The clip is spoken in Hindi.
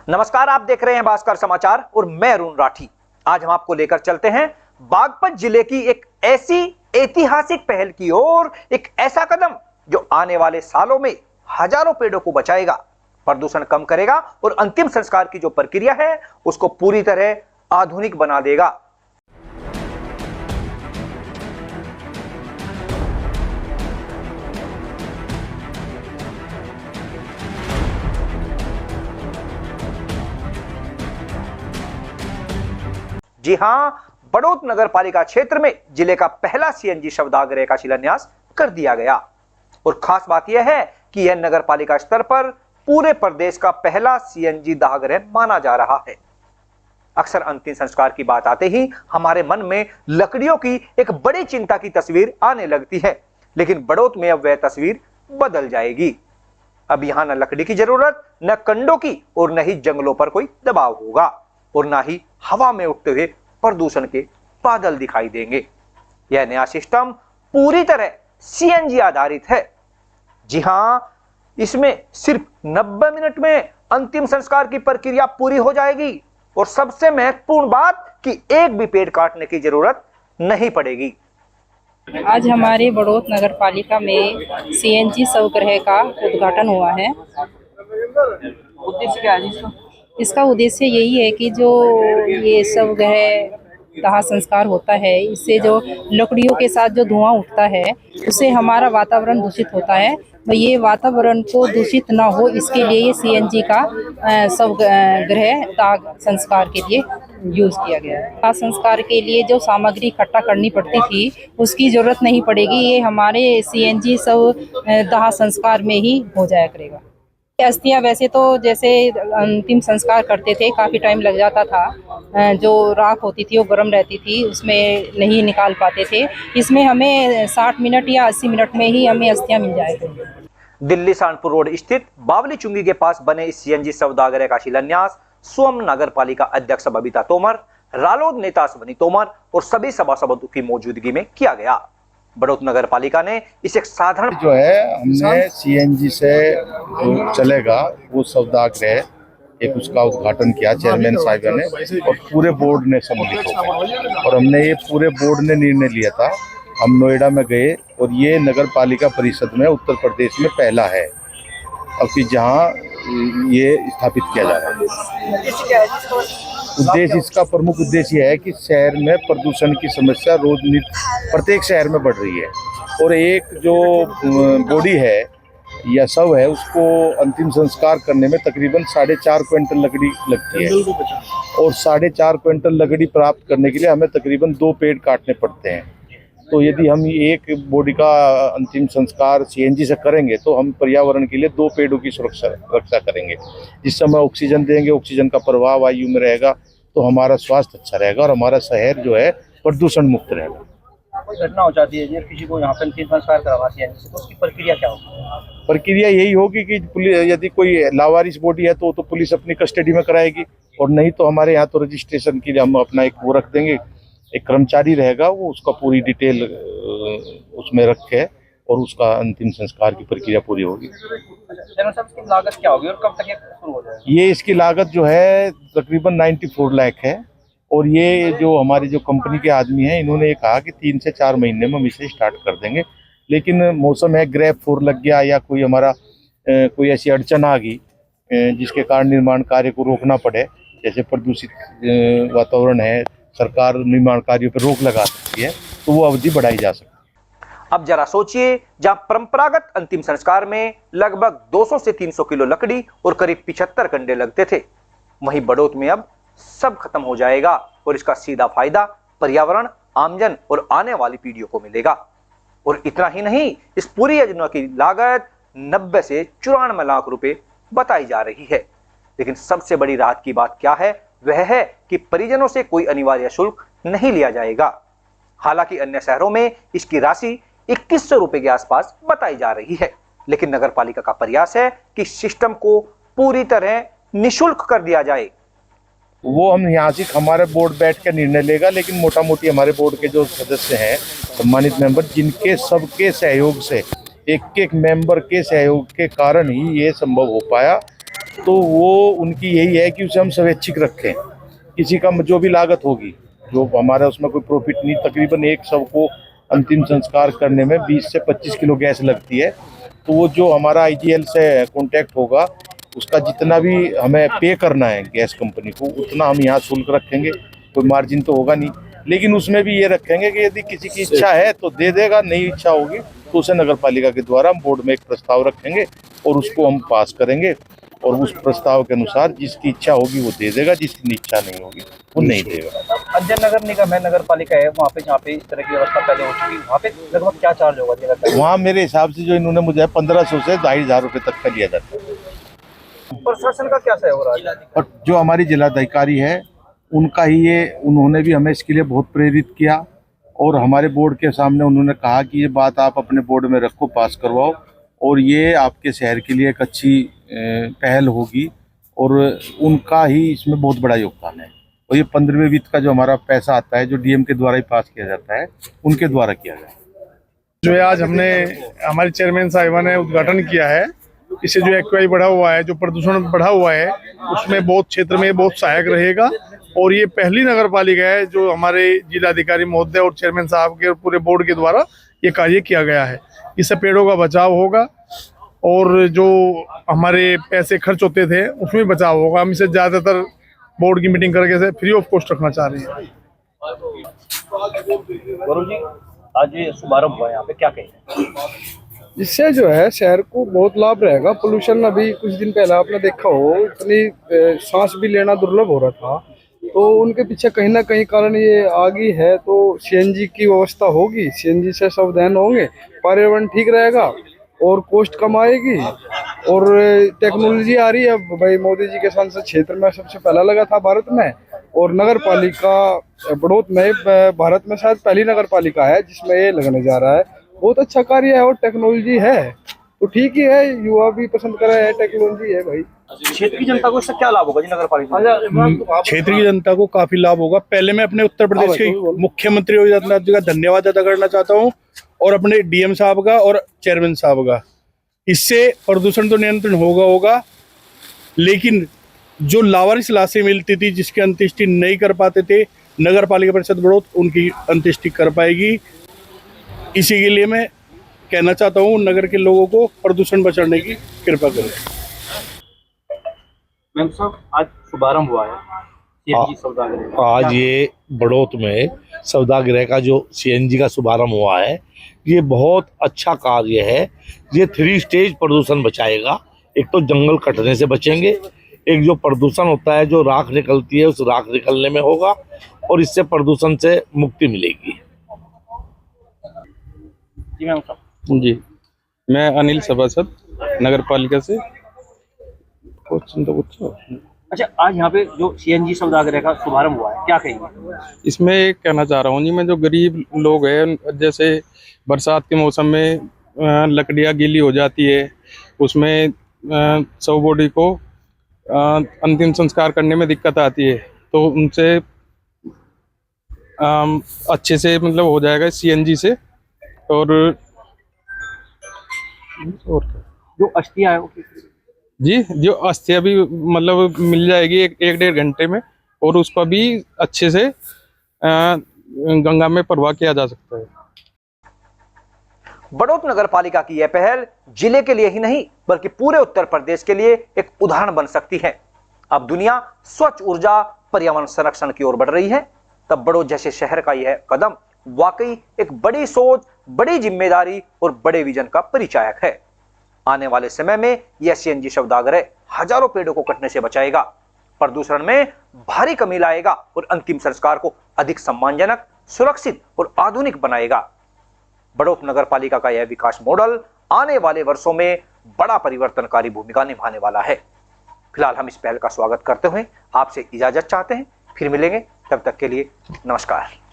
नमस्कार, आप देख रहे हैं भास्कर समाचार और मैं अरुण राठी। आज हम आपको लेकर चलते हैं बागपत जिले की एक ऐसी ऐतिहासिक पहल की ओर, एक ऐसा कदम जो आने वाले सालों में हजारों पेड़ों को बचाएगा, प्रदूषण कम करेगा और अंतिम संस्कार की जो प्रक्रिया है उसको पूरी तरह आधुनिक बना देगा। जी हां, बड़ौत नगर पालिका क्षेत्र में जिले का पहला सीएनजी शवदाह का शिलान्यास कर दिया गया। और खास बात यह है कि यह नगर पालिका स्तर पर पूरे प्रदेश का पहला सीएनजी दाह माना जा रहा है। अक्सर अंतिम संस्कार की बात आते ही हमारे मन में लकड़ियों की एक बड़ी चिंता की तस्वीर आने लगती है, लेकिन बड़ौत में अब वह तस्वीर बदल जाएगी। अब यहां न लकड़ी की जरूरत, न कंडों की और न ही जंगलों पर कोई दबाव होगा और ना ही हवा में उठते हुए प्रदूषण के बादल दिखाई देंगे। यह नया सिस्टम पूरी तरह सीएनजी आधारित है। जी हां, इसमें सिर्फ 90 मिनट में अंतिम संस्कार की प्रक्रिया पूरी हो जाएगी और सबसे महत्वपूर्ण बात कि एक भी पेड़ काटने की जरूरत नहीं पड़ेगी। आज हमारे बड़ौत नगर पालिका में सीएनजी शवगृह का उद्घाटन हुआ है। उद्देश्य क्या है इसका उद्देश्य यही है कि जो ये शवगृह दाह संस्कार होता है, इससे जो लकड़ियों के साथ जो धुआं उठता है उससे हमारा वातावरण दूषित होता है। ये वातावरण को दूषित ना हो इसके लिए ये सीएनजी का शवगृह दाह संस्कार के लिए यूज किया गया है। दाह संस्कार के लिए जो सामग्री इकट्ठा करनी पड़ती थी उसकी जरूरत नहीं पड़ेगी, ये हमारे सीएनजी शव दाह संस्कार में ही हो जाया करेगा। अस्थियां वैसे तो जैसे अंतिम संस्कार करते थे काफ़ी टाइम लग जाता था, जो राख होती थी वो गर्म रहती थी, उसमें नहीं निकाल पाते थे। इसमें हमें 60 मिनट या 80 मिनट में ही हमें अस्थियां मिल जाएगी। दिल्ली सहारनपुर रोड स्थित बावली चुंगी के पास बने इस सीएनजी शवदाह का शिलान्यास स्वयं नगर पालिका अध्यक्ष बबीता तोमर, रालोद नेता अश्वनी तोमर और सभी सभासदों की मौजूदगी में किया गया। बड़ौत नगर पालिका ने इसे एक साधारण जो है हमने सीएनजी से जो चलेगा वो शवदाह गृह एक उसका उद्घाटन किया चेयरमैन साहिबा ने और पूरे बोर्ड ने सम्मिलित होकर, और हमने ये पूरे बोर्ड ने निर्णय लिया था। हम नोएडा में गए और ये नगर पालिका परिषद में उत्तर प्रदेश में पहला है अब कि जहाँ ये स्थापित किया जा रहा है। उद्देश्य इसका प्रमुख उद्देश्य है कि शहर में प्रदूषण की समस्या रोज प्रत्येक शहर में बढ़ रही है और एक जो बॉडी है या शव है उसको अंतिम संस्कार करने में तकरीबन 4.5 क्विंटल लकड़ी लगती है और 4.5 क्विंटल लकड़ी प्राप्त करने के लिए हमें तकरीबन 2 पेड़ काटने पड़ते हैं। तो यदि हम एक बॉडी का अंतिम संस्कार सीएनजी से करेंगे तो हम पर्यावरण के लिए 2 पेड़ों की रक्षा करेंगे, जिससे हम ऑक्सीजन देंगे, ऑक्सीजन का प्रवाह वायु में रहेगा तो हमारा स्वास्थ्य अच्छा रहेगा और हमारा शहर जो है प्रदूषण मुक्त रहेगा। कोई घटना हो जाती है किसी को यहाँ पर अंतिम संस्कार करवा सीएनजी तो उसकी प्रक्रिया क्या होगी? प्रक्रिया यही होगी कि यदि कोई लावारिस बॉडी है तो पुलिस अपनी कस्टडी में कराएगी और नहीं तो हमारे यहाँ तो रजिस्ट्रेशन के लिए हम अपना एक वो रख देंगे, एक कर्मचारी रहेगा वो उसका पूरी डिटेल उसमें रखे और उसका अंतिम संस्कार की प्रक्रिया पूरी होगी। इसकी लागत क्या होगी और कब तक ये शुरू हो जाएगा? ये इसकी लागत जो है तकरीबन 94 लाख है और ये जो हमारी जो कंपनी के आदमी हैं इन्होंने ये कहा कि 3 से 4 महीने में हम इसे स्टार्ट कर देंगे, लेकिन मौसम है, ग्रेप फोर लग गया या कोई हमारा कोई ऐसी अड़चन आ गई जिसके कारण निर्माण कार्य को रोकना पड़े, जैसे प्रदूषित वातावरण है, सरकार निर्माण कार्यों पर रोक लगा सकती है तो वो अवधि बढ़ाई जा सकती है। अब जरा सोचिए, जहां परंपरागत अंतिम संस्कार में लगभग 200 से 300 किलो लकड़ी और करीब 75 कंडे लगते थे, वहीं बड़ौत में अब सब खत्म हो जाएगा और इसका सीधा फायदा पर्यावरण, आमजन और आने वाली पीढ़ियों को मिलेगा। और इतना ही नहीं, इस पूरी योजना की लागत 90 से 94 लाख रुपए बताई जा रही है। लेकिन सबसे बड़ी राहत की बात क्या है, वह है कि परिजनों से कोई अनिवार्य शुल्क नहीं लिया जाएगा। हालांकि अन्य शहरों में इसकी राशि 2100 रुपए के आसपास बताई जा रही है, लेकिन नगर पालिका का प्रयास है कि सिस्टम को पूरी तरह निःशुल्क कर दिया जाए। वो हम यहाँ से हमारे बोर्ड बैठ कर निर्णय लेगा, लेकिन मोटा मोटी हमारे बोर्ड के जो सदस्य हैं, सम्मानित मेंबर, जिनके सबके सहयोग से एक एक मेंबर के सहयोग के कारण ही ये संभव हो पाया तो वो उनकी यही है कि उसे हम स्वैच्छिक रखें, किसी का जो भी लागत होगी, जो हमारा उसमें कोई प्रॉफिट नहीं, तकरीबन एक शव को अंतिम संस्कार करने में 20 से 25 किलो गैस लगती है। तो वो जो हमारा आईजीएल से कॉन्टैक्ट होगा, उसका जितना भी हमें पे करना है गैस कंपनी को, उतना हम यहाँ शुल्क रखेंगे, कोई मार्जिन तो होगा नहीं। लेकिन उसमें भी ये रखेंगे कि यदि किसी की इच्छा है तो दे देगा, नहीं इच्छा होगी तो उसे नगर पालिका के द्वारा हम बोर्ड में एक प्रस्ताव रखेंगे और उसको हम पास करेंगे, और उस प्रस्ताव के अनुसार जिसकी इच्छा होगी वो दे देगा, जिसकी इच्छा नहीं होगी वो नहीं देगा। अंजन नगर निगम है, नगर पालिका है, वहाँ पे जहाँ पे इस तरह की व्यवस्था पहले हो चुकी, वहाँ पे लगभग क्या चार्ज होगा? वहाँ मेरे हिसाब से जो इन्होंने मुझे 1500 से 2500 रुपये तक का लिया जाता है। प्रशासन का क्या सहयोग रहा है? और जो हमारी जिलाधिकारी है उनका ही ये, उन्होंने भी हमें इसके लिए बहुत प्रेरित किया, और हमारे बोर्ड के सामने उन्होंने कहा कि ये बात आप अपने बोर्ड में रखो, पास करवाओ, और ये आपके शहर के लिए एक अच्छी पहल होगी, और उनका ही इसमें बहुत बड़ा योगदान है। और ये 15वें वित्त का जो हमारा पैसा आता है, जो डीएम के द्वारा ही पास किया जाता है, उनके द्वारा किया जाए। जो आज हमने हमारे चेयरमैन साहिबा ने उद्घाटन किया है, इससे जो एक्यूआई बढ़ा हुआ है, जो प्रदूषण बढ़ा हुआ है, उसमें बहुत क्षेत्र में बहुत सहायक रहेगा। और ये पहली नगर पालिका है जो हमारे जिलाधिकारी महोदय और चेयरमैन साहब के पूरे बोर्ड के द्वारा ये कार्य किया गया है। इससे पेड़ों का बचाव होगा, और जो हमारे पैसे खर्च होते थे उसमें बचाव होगा। हम इसे ज़्यादातर बोर्ड की मीटिंग करके से फ्री ऑफ कॉस्ट रखना चाह रहे हैं। गौरव जी, आज ये शुभारंभ हुआ है, यहाँ पे क्या कहेंगे? इससे जो है शहर को बहुत लाभ रहेगा। पोल्यूशन अभी कुछ दिन पहले आपने देखा हो, इतनी सांस भी लेना दुर्लभ हो रहा था, तो उनके पीछे कहीं ना कहीं कारण ये आ गई है। तो सीएनजी की व्यवस्था होगी, सीएनजी से सावधान होंगे, पर्यावरण ठीक रहेगा और कॉस्ट कम आएगी। और टेक्नोलॉजी आ रही है भाई, मोदी जी के संसद क्षेत्र में सबसे पहला लगा था भारत में, और नगर पालिका बड़ौत में भारत में शायद पहली नगर पालिका है जिसमें ये लगने जा रहा है। बहुत अच्छा कार्य है और टेक्नोलॉजी है तो ठीक ही है, युवा भी पसंद कर रहे हैं, टेक्नोलॉजी है भाई। क्षेत्र की जनता को इससे क्या लाभ होगा जी नगर पालिका? क्षेत्र की जनता को काफी लाभ होगा। पहले मैं अपने उत्तर प्रदेश के मुख्यमंत्री योगी आदित्यनाथ जी का धन्यवाद अदा करना चाहता हूँ, और अपने डीएम साहब का और चेयरमैन साहब का। इससे प्रदूषण तो नियंत्रण होगा, लेकिन जो लावारिस लाशें मिलती थी जिसकी अंत्येष्टि नहीं कर पाते थे, नगर पालिका परिषद बड़ौत उनकी अंत्येष्टि कर पाएगी। इसी के लिए मैं कहना चाहता हूँ नगर के लोगों को प्रदूषण बचाने की कृपा करें। मैम साहब, आज शुभारंभ हुआ है सीएनजी सौदागर। आज ये बड़ौत में सौदागृह का जो सीएनजी का शुभारंभ हुआ है, ये बहुत अच्छा कार्य है। ये 3 स्टेज प्रदूषण बचाएगा। एक तो जंगल कटने से बचेंगे, एक जो प्रदूषण होता है, जो राख निकलती है, उस राख निकलने में होगा, और इससे प्रदूषण से मुक्ति मिलेगी। जी मैम साहब। जी, मैं अनिल सभासद नगर पालिका से। अच्छा, आज यहाँ पे जो सीएनजी सौदागर का शुभारंभ हुआ है, क्या कहेंगे? इसमें कहना चाह रहा हूँ जी, मैं जो गरीब लोग हैं, जैसे बरसात के मौसम में लकड़ियाँ गीली हो जाती है, उसमें शव बॉडी को अंतिम संस्कार करने में दिक्कत आती है, तो उनसे अच्छे से मतलब हो जाएगा सीएनजी से। और जो अस्थियां है जी, जो अस्थियां भी मतलब मिल जाएगी एक 1.5 घंटे में, और उसका भी अच्छे से गंगा में प्रवाह किया जा सकता है। बड़ौत नगर पालिका की यह पहल जिले के लिए ही नहीं बल्कि पूरे उत्तर प्रदेश के लिए एक उदाहरण बन सकती है। अब दुनिया स्वच्छ ऊर्जा, पर्यावरण संरक्षण की ओर बढ़ रही है, तब बड़ौत जैसे शहर का यह कदम वाकई एक बड़ी सोच, बड़ी जिम्मेदारी और बड़े विजन का परिचायक है। आने वाले समय में यह सीएनजी शवदागृह हजारों पेड़ों को कटने से बचाएगा, प्रदूषण में भारी कमी लाएगा और अंतिम संस्कार को अधिक सम्मानजनक, सुरक्षित और आधुनिक बनाएगा। बड़ौत नगर पालिका का यह विकास मॉडल आने वाले वर्षों में बड़ा परिवर्तनकारी भूमिका निभाने वाला है। फिलहाल हम इस पहल का स्वागत करते हुए आपसे इजाजत चाहते हैं। फिर मिलेंगे, तब तक के लिए नमस्कार।